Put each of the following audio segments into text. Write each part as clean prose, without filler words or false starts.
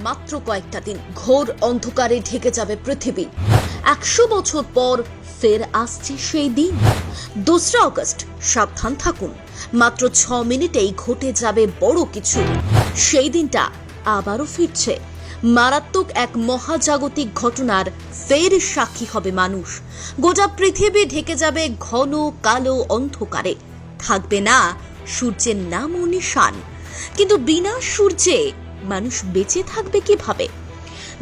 মাত্র কয়েকটা দিন, ঘোর অন্ধকারে ঢেকে যাবে পৃথিবী। 100 বছর পর ফের আসছে সেই দিন। 2 অগস্ট, সাবধান থাকুন। মাত্র 6 মিনিটেই ঘটে যাবে বড় কিছু। সেই দিনটা আবারও ফিরছে। মারাত্মক এক মহাজাগতিক ঘটনার ফের সাক্ষী হবে মানুষ। গোটা পৃথিবী ঢেকে যাবে ঘন কালো অন্ধকারে। থাকবে না সূর্যের নাম ও নিশান। কিন্তু বিনা সূর্যে মানুষ বেঁচে থাকবে কিভাবে?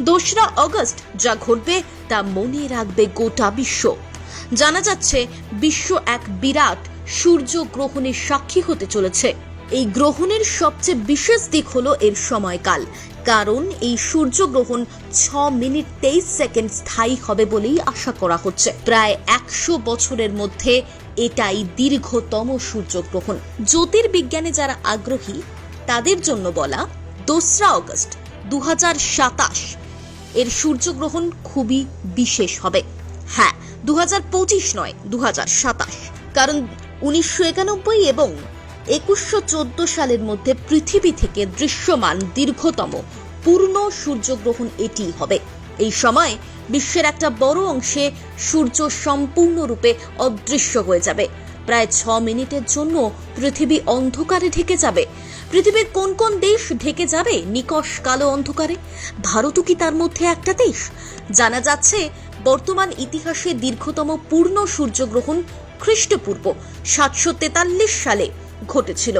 2 অগস্ট যা ঘটবে তা মনে রাখবে গোটা বিশ্ব। জানা যাচ্ছে বিশ্ব এক বিরাট সূর্যগ্রহণের সাক্ষী হতে চলেছে। এই গ্রহণের সবচেয়ে বিশেষ দিক হলো এর সময়কাল, কারণ এই সূর্যগ্রহণ 6 মিনিট 23 সেকেন্ড স্থায়ী হবে বলেই আশা করা হচ্ছে। প্রায় 100 বছরের মধ্যে এটাই দীর্ঘতম সূর্যগ্রহণ। জ্যোতির্বিজ্ঞানে যারা আগ্রহী তাদের জন্য বলা, 2 অগস্ট 2027 এর সূর্যগ্রহণ খুবই বিশেষ হবে। হ্যাঁ, 2025 নয়, 2027, কারণ 1991 এবং 2114 সালের মধ্যে পৃথিবী থেকে দৃশ্যমান দীর্ঘতম পূর্ণ সূর্যগ্রহণ এটিই হবে। এই সময় বিশ্বের একটা বড় অংশে সূর্য সম্পূর্ণরূপে অদৃশ্য হয়ে যাবে। প্রায় 6 মিনিটের জন্য পৃথিবী অন্ধকারে ঢেকে যাবে। পৃথিবীর কোন কোন দেশ ঢেকে যাবে নিকষ কালো অন্ধকারে? ভারতও কি তার মধ্যে একটা দেশ? জানা যাচ্ছে বর্তমান ইতিহাসে দীর্ঘতম পূর্ণ সূর্যগ্রহণ খ্রিস্টপূর্ব 743 সালে ঘটেছিল।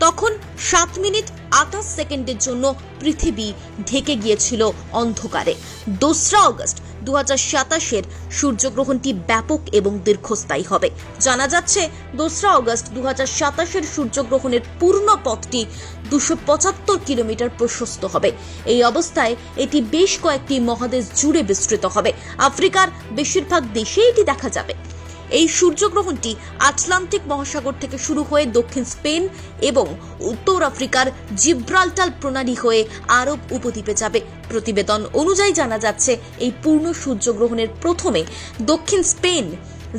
তখন 7 মিনিট 28 সেকেন্ডের জন্য পৃথিবী ঢেকে গিয়েছিল অন্ধকারে। 2 অগস্ট 2027 সূর্যগ্রহণটি ব্যাপক এবং দীর্ঘস্থায়ী হবে। জানা যাচ্ছে 2 অগস্ট 2027 সূর্যগ্রহণের পূর্ণ পথটি 275 কিলোমিটার প্রশস্ত হবে। এই অবস্থায় এটি বেশ কয়েকটি মহাদেশ জুড়ে বিস্তৃত হবে। আফ্রিকার বেশিরভাগ দেশে এটি দেখা যাবে। এই সূর্যগ্রহণটি আটলান্টিক মহাসাগর থেকে শুরু হয়ে দক্ষিণ স্পেন এবং উত্তর আফ্রিকার জিব্রাল্টার প্রণালী হয়ে আরব উপদ্বীপে যাবে। প্রতিবেদন অনুযায়ী জানা যাচ্ছে এই পূর্ণ সূর্যগ্রহণের প্রথমে দক্ষিণ স্পেন,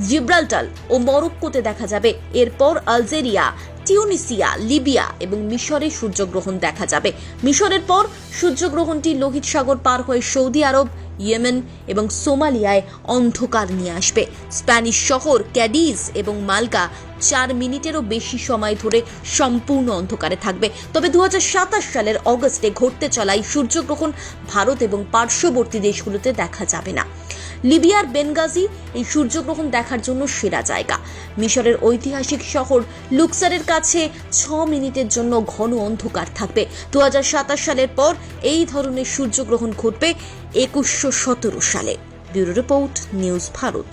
জিব্রাল্টার ও মরক্কোতে দেখা যাবে। এরপর আলজেরিয়া, টিউনিসিয়া, লিবিয়া এবং মিশরে সূর্যগ্রহণ দেখা যাবে। মিশরের পর সূর্যগ্রহণটি লোহিত সাগর পার হয়ে সৌদি আরব, ইয়েমেন এবং সোমালিয়ায় অন্ধকার নিয়ে আসবে। স্প্যানিশ শহর ক্যাডিজ এবং মালগা 4 মিনিটেরও বেশি সময় ধরে সম্পূর্ণ অন্ধকারে থাকবে। তবে 2027 সালের অগস্টে ঘটতে চলা এই সূর্যগ্রহণ ভারত এবং পার্শ্ববর্তী দেশগুলোতে দেখা যাবে না। লিবিয়ার বেনগাজি এই সূর্যগ্রহণ দেখার জন্য সেরা জায়গা। মিশরের ঐতিহাসিক শহর লুক্সারের কাছে 6 মিনিটের জন্য ঘন অন্ধকার থাকবে। 2027 সালের পর এই ধরনের সূর্যগ্রহণ ঘটবে 2117 সালে। Bureau report, news Bharat.